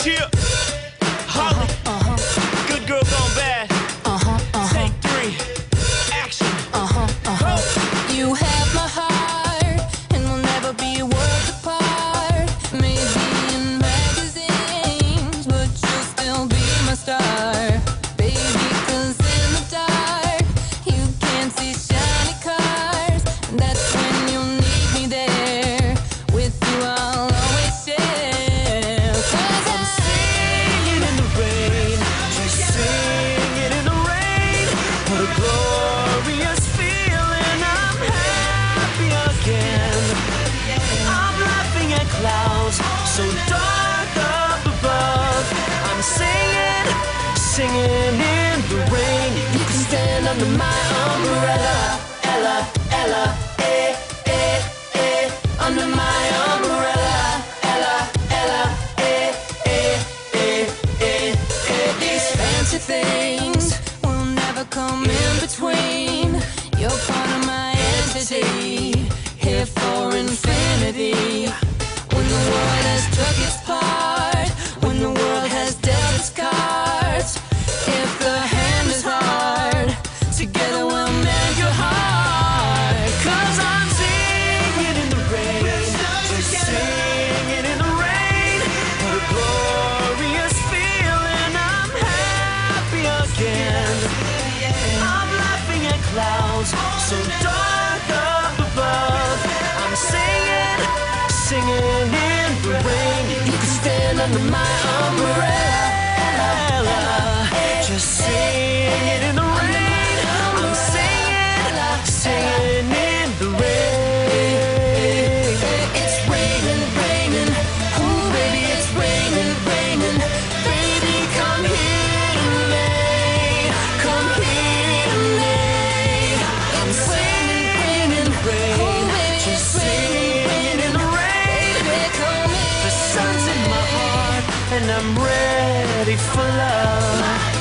Cheer. Holly. Good girl gone bad. Take three. Action. You have my heart, and we'll never be worlds apart. Maybe in magazines, but you'll still be my star, baby. 'Cause in the dark, you can't see shiny cars. That's when you'll need me there. With you, I'll always share. 'Cause I'm singing in the rain, just singing in the rain. What a glorious feeling, I'm happy again. I'm laughing at clouds so dark up above. I'm singing, singing in the rain. You can stand under my umbrella, Ella, Ella, under my umbrella, Ella, Ella, these fancy things will never come in between. You're part of my entity, here for infinity. When the world has struck its part, when the world has dealt its cards, if the hand is hard, together we'll mend your heart. 'cause I'm singing in the rain, just singing in the rain. What a glorious feeling, I'm happy again. I'm laughing at clouds so dark up above. I'm singing, singing in the rain. You can stand under my umbrella, just singing in the rain. I'm singing, singing in the rain. It's raining, raining, ooh baby, it's raining, raining. Baby, come here to me, come here to me. I'm singing in the rain, just singing in the rain. Baby, come The here. sun's in my heart and I'm ready for love.